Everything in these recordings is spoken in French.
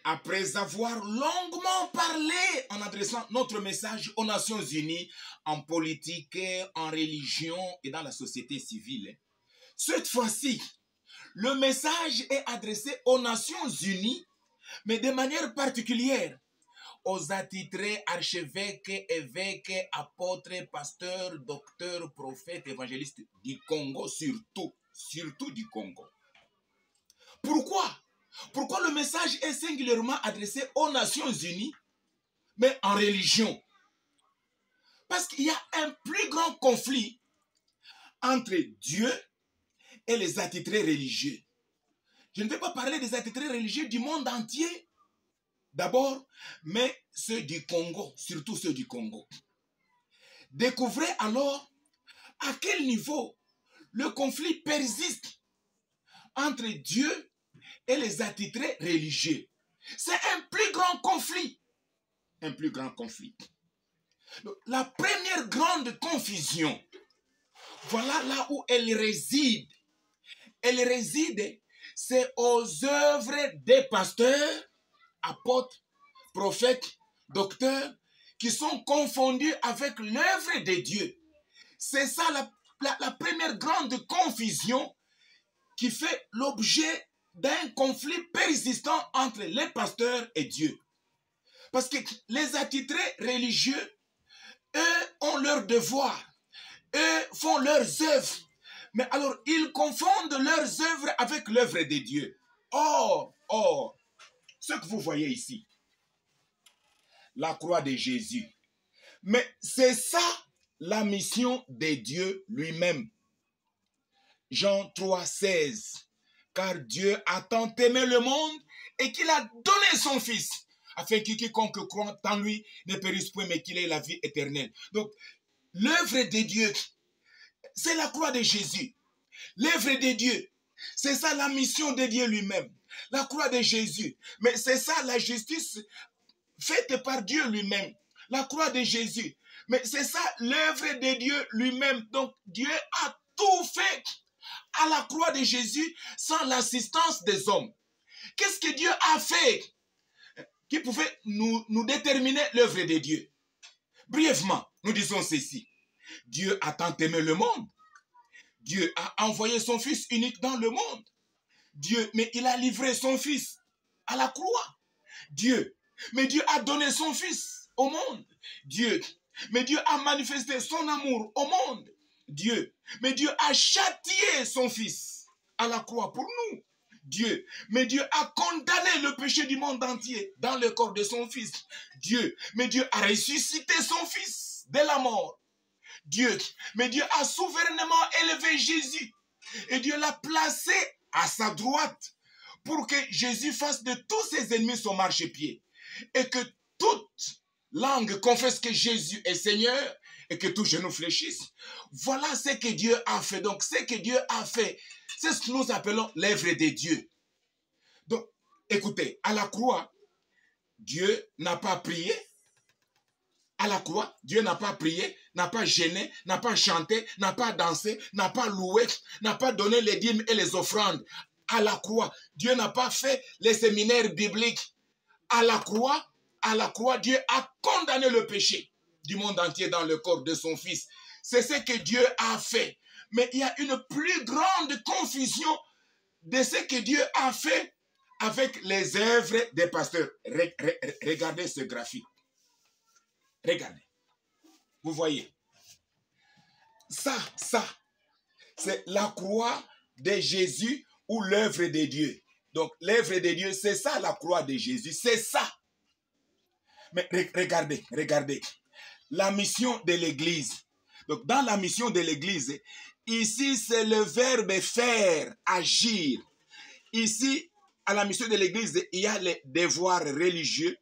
Après avoir longuement parlé en adressant notre message aux Nations Unies, en politique, en religion et dans la société civile, cette fois-ci, le message est adressé aux Nations Unies, mais de manière particulière aux attitrés archevêques, évêques, apôtres, pasteurs, docteurs, prophètes, évangélistes du Congo, surtout du Congo. Pourquoi? Pourquoi le message est singulièrement adressé aux Nations Unies, mais en religion? Parce qu'il y a un plus grand conflit entre Dieu et les attitrés religieux. Je ne vais pas parler des attitrés religieux du monde entier, d'abord, mais ceux du Congo, surtout ceux du Congo. Découvrez alors à quel niveau le conflit persiste entre Dieu et les attitrés religieux. C'est un plus grand conflit. Un plus grand conflit. Donc, la première grande confusion, voilà là où elle réside. Elle réside, c'est aux œuvres des pasteurs, apôtres, prophètes, docteurs, qui sont confondus avec l'œuvre de Dieu. C'est ça la première grande confusion qui fait l'objet d'un conflit persistant entre les pasteurs et Dieu. Parce que les attitrés religieux, eux, ont leurs devoirs, eux font leurs œuvres, mais alors ils confondent leurs œuvres avec l'œuvre de Dieu. Or, ce que vous voyez ici, la croix de Jésus, mais c'est ça la mission de Dieu lui-même. Jean 3, 16. Car Dieu a tant aimé le monde et qu'il a donné son Fils, afin que quiconque croit en lui ne périsse point, mais qu'il ait la vie éternelle. Donc, l'œuvre de Dieu, c'est la croix de Jésus. L'œuvre de Dieu, c'est ça la mission de Dieu lui-même. La croix de Jésus, mais c'est ça la justice faite par Dieu lui-même. La croix de Jésus, mais c'est ça l'œuvre de Dieu lui-même. Donc, Dieu a tout fait à la croix de Jésus sans l'assistance des hommes. Qu'est-ce que Dieu a fait qui pouvait nous déterminer l'œuvre de Dieu? Brièvement, nous disons ceci. Dieu a tant aimé le monde. Dieu a envoyé son Fils unique dans le monde. Mais il a livré son Fils à la croix. Mais Dieu a donné son Fils au monde. Mais Dieu a manifesté son amour au monde. Mais Dieu a châtié son Fils à la croix pour nous. Mais Dieu a condamné le péché du monde entier dans le corps de son Fils. Mais Dieu a ressuscité son Fils de la mort. Mais Dieu a souverainement élevé Jésus et Dieu l'a placé à sa droite pour que Jésus fasse de tous ses ennemis son marchepied et que toute langue confesse que Jésus est Seigneur et que tout genou fléchisse. Voilà ce que Dieu a fait. Donc, ce que Dieu a fait, c'est ce que nous appelons l'œuvre de Dieu. Donc, écoutez, à la croix, Dieu n'a pas prié. À la croix, Dieu n'a pas prié, n'a pas gêné, n'a pas chanté, n'a pas dansé, n'a pas loué, n'a pas donné les dîmes et les offrandes. À la croix, Dieu n'a pas fait les séminaires bibliques. À la croix, Dieu a condamné le péché du monde entier dans le corps de son Fils. C'est ce que Dieu a fait. Mais il y a une plus grande confusion de ce que Dieu a fait avec les œuvres des pasteurs. Regardez ce graphique. Regardez. Vous voyez. Ça, c'est la croix de Jésus ou l'œuvre de Dieu. Donc, l'œuvre de Dieu, c'est ça la croix de Jésus. C'est ça. Mais regardez. La mission de l'Église. Donc, dans la mission de l'Église, ici, c'est le verbe faire, agir. Ici, à la mission de l'Église, il y a les devoirs religieux,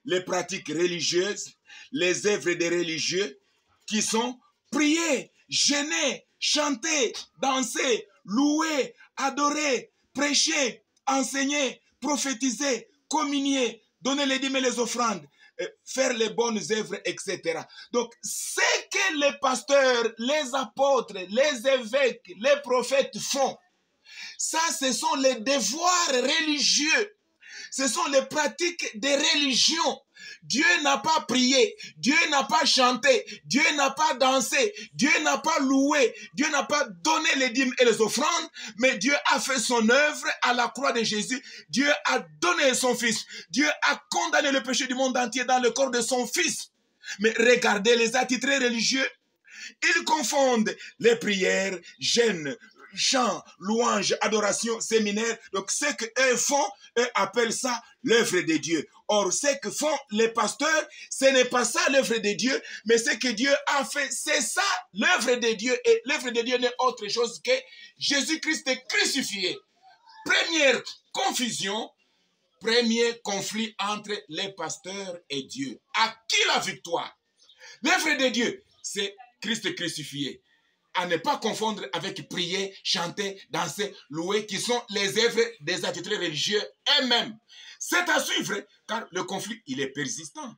les pratiques religieuses, les œuvres des religieux qui sont prier, jeûner, chanter, danser, louer, adorer, prêcher, enseigner, prophétiser, communier, donner les dîmes et les offrandes, faire les bonnes œuvres, etc. Donc, ce que les pasteurs, les apôtres, les évêques, les prophètes font, ça, ce sont les devoirs religieux. ce sont les pratiques des religions. Dieu n'a pas prié, Dieu n'a pas chanté, Dieu n'a pas dansé, Dieu n'a pas loué, Dieu n'a pas donné les dîmes et les offrandes, mais Dieu a fait son œuvre à la croix de Jésus. Dieu a donné son Fils. Dieu a condamné le péché du monde entier dans le corps de son Fils. Mais regardez les attitrés religieux. Ils confondent les prières, jeûnes, chants, louanges, adoration, séminaires. Donc ce qu'eux font, eux appellent ça l'œuvre de Dieu. Or, ce que font les pasteurs, ce n'est pas ça l'œuvre de Dieu, mais ce que Dieu a fait, c'est ça l'œuvre de Dieu. Et l'œuvre de Dieu n'est autre chose que Jésus-Christ crucifié. Première confusion, premier conflit entre les pasteurs et Dieu. À qui la victoire? L'œuvre de Dieu, c'est Christ crucifié. À ne pas confondre avec prier, chanter, danser, louer, qui sont les œuvres des attitrés religieux eux-mêmes. C'est à suivre, car le conflit, il est persistant.